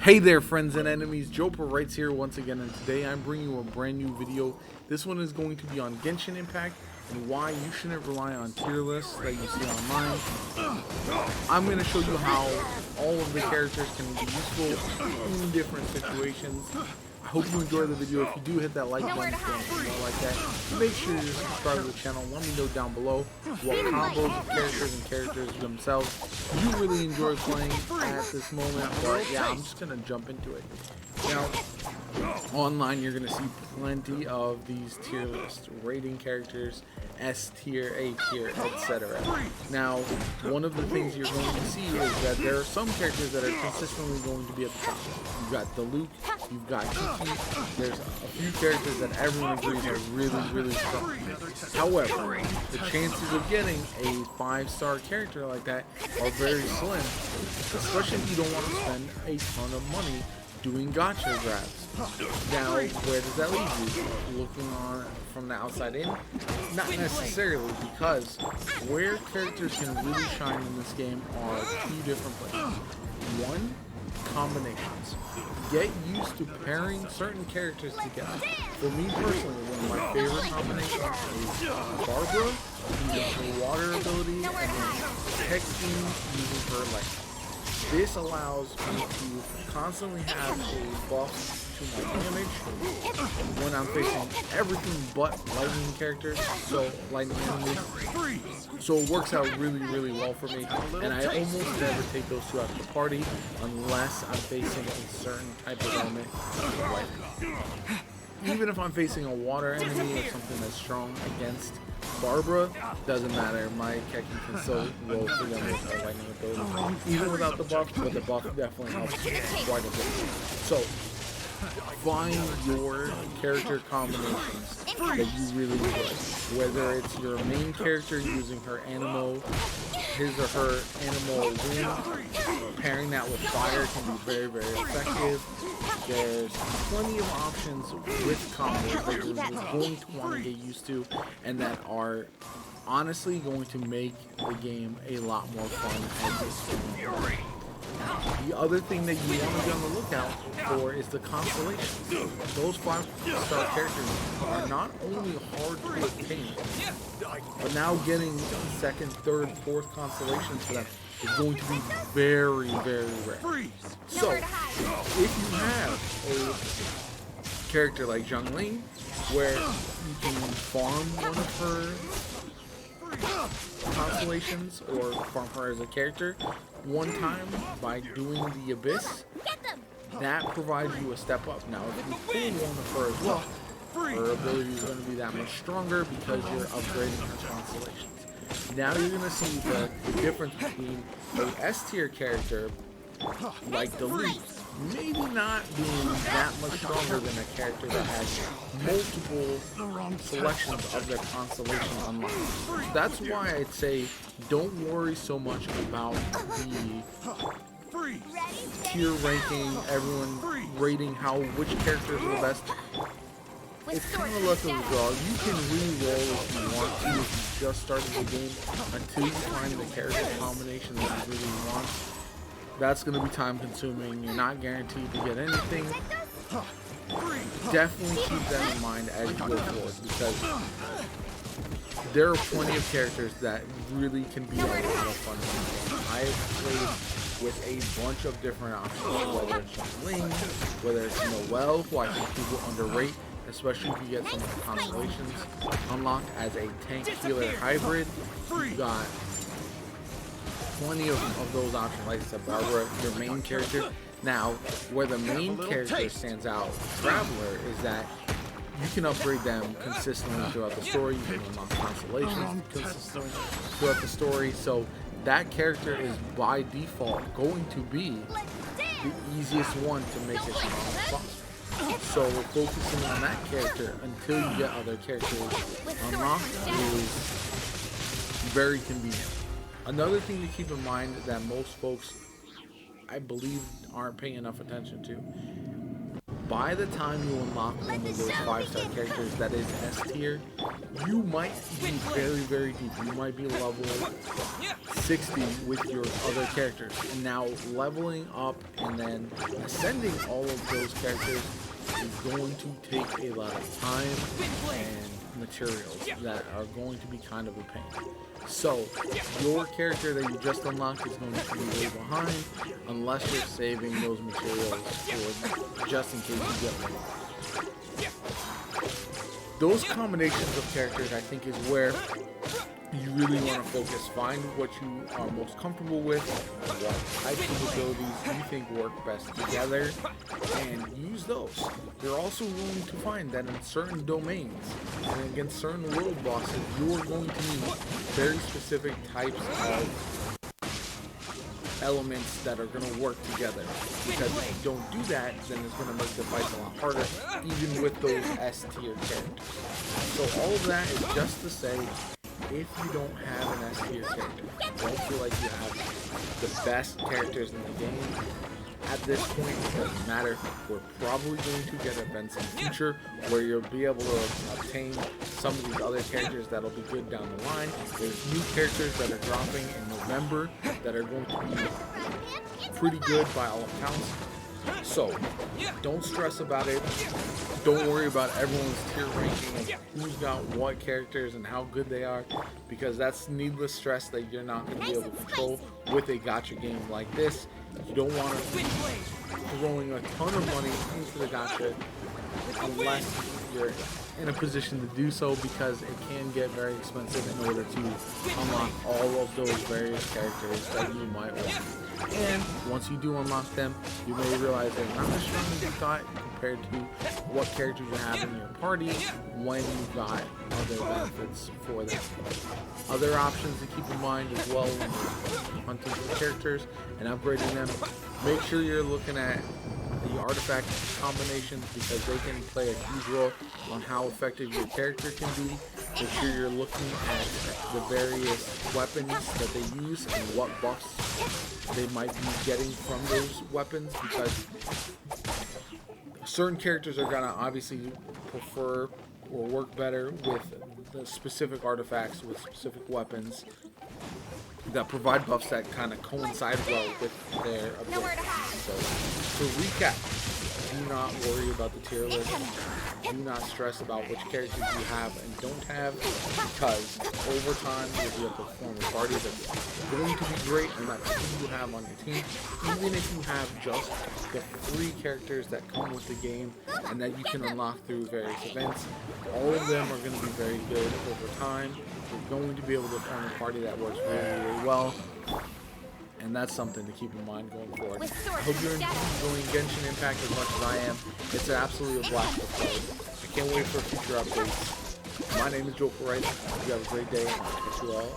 Hey there friends and enemies, JoPaWrites here once again, and today I'm bringing you a brand new video. This one is going to be on Genshin Impact and why you shouldn't rely on tier lists that you see online. I'm going to show you how all of the characters can be useful in different situations. I hope you enjoy the video. If you do, hit that like button if you want like that. Make sure you subscribe to the channel. Let me know down below what combos of characters and characters themselves you really enjoy playing at this moment. But yeah, I'm just gonna jump into it. Now, online you're gonna see plenty of these tier lists, rating characters, S tier, A tier, etc. Now, one of the things you're going to see is that there are some characters that are consistently going to be at the top. You've got Diluc, you've got qiqi. There's a few characters that everyone agrees are really strong. However, the chances of getting a 5-star character like that are very slim, especially if you don't want to spend a ton of money doing gacha grabs. Now, where does that leave you? Looking on from the outside in? Not necessarily, because where characters can really shine in this game are two different places. One, combinations. Get used to pairing certain characters together. For me personally, one of my favorite combinations is Barbara using her water ability and then Keqing using her lightning. This allows me to constantly have a buff to my damage when I'm facing everything but lightning characters, so lightning enemies. So it works out really well for me, and I almost never take those two out of the party unless I'm facing a certain type of element like even if I'm facing a water enemy or something that's strong against Barbara, doesn't matter. My Keqing can still roll through them with her lightning ability, even without the buff, but the buff definitely helps quite a bit. So, find your character combinations that you really enjoy. Whether it's your main character using her animal, his or her animal wind, pairing that with fire can be very effective. There's plenty of options with combos that you're going to want to get used to, and that are honestly going to make the game a lot more fun as this goes. The other thing that you want to be on the lookout for is the constellations. Those 5-star characters are not only hard to obtain, but now getting second, third, fourth constellations for them is going to be very rare. So, if you have a character like Ling, where you can farm one of her constellations or farm her as a character one time by doing the Abyss, that provides you a step up. Now, if you pull one of her as well, her ability is going to be that much stronger because you're upgrading her constellations. Now you're going to see the difference between a S tier character like Diluc maybe not being that much stronger than a character that has multiple selections of their constellation unlocked. So that's why I'd say don't worry so much about the tier ranking, everyone rating which characters are the best. It's kind of luck of the draw. You can re-roll if you want to, if you just started the game, until you find the character combination that you really want. That's going to be time consuming. You're not guaranteed to get anything. Definitely keep that in mind as you go forward, because there are plenty of characters that really can be a lot of fun. I have played with a bunch of different options, whether it's Ling, whether it's Noelle, who I think people underrate, especially if you get some of the constellations unlocked as a tank healer hybrid. You've got plenty of those options, like I said, Barbara, your main character. Now, where the main character stands out, Traveler, is that you can upgrade them consistently throughout the story. You can unlock constellations consistently throughout the story. So that character is by default going to be the easiest one to make as strong as possible. So focusing on that character until you get other characters unlocked is very convenient. Another thing to keep in mind that most folks, I believe, aren't paying enough attention to by the time you unlock one of those 5-star characters that is S tier, you might be very, very deep. You might be level 60 with your other characters. And now leveling up and then ascending all of those characters is going to take a lot of time and materials that are going to be kind of a pain. So your character that you just unlocked is going to be way behind unless you're saving those materials for just in case you get one. Those combinations of characters, I think, is where you really want to focus. Find what you are most comfortable with, what types of abilities you think work best together, and use those. You're also going to find that in certain domains and against certain world bosses, you're going to need very specific types of elements that are going to work together. Because if you don't do that, then it's going to make the fights a lot harder, even with those S tier characters. So all of that is just to say, if you don't have an S tier character, don't feel like you have the best characters in the game, at this point it doesn't matter. We're probably going to get events in the future where you'll be able to obtain some of these other characters that'll be good down the line. There's new characters that are dropping in November that are going to be pretty good by all accounts. So, don't stress about it. Don't worry about everyone's tier ranking and who's got what characters and how good they are, because that's needless stress that you're not going to be able to control with a gacha game like this. You don't want to be throwing a ton of money into the gacha unless you're in a position to do so, because it can get very expensive in order to unlock all of those various characters that you might want. And once you do unlock them, you may realize they're not as strong as you thought compared to what characters you have in your party when you've got other benefits for them. Other options to keep in mind as well when you're hunting for characters and upgrading them, make sure you're looking at the artifact combinations, because they can play a huge role on how effective your character can be. Make sure you're looking at the various weapons that they use and what buffs they might be getting from those weapons, because certain characters are gonna obviously prefer or work better with the specific artifacts with specific weapons that provide buffs that kind of coincide well with their abilities. So, to recap, do not worry about the tier list. Do not stress about which characters you have and don't have, because over time you'll be able to form a party that's going to be great no matter who you have on your team. Even if you have just the 3 characters that come with the game and that you can unlock through various events, all of them are going to be very good over time. You're going to be able to form a party that works really, really well. And that's something to keep in mind going forward. I hope you're enjoying Genshin Impact as much as I am. It's absolutely a blast to play. I can't wait for future updates. My name is JoPaWrites. You have a great day. I'll catch you all.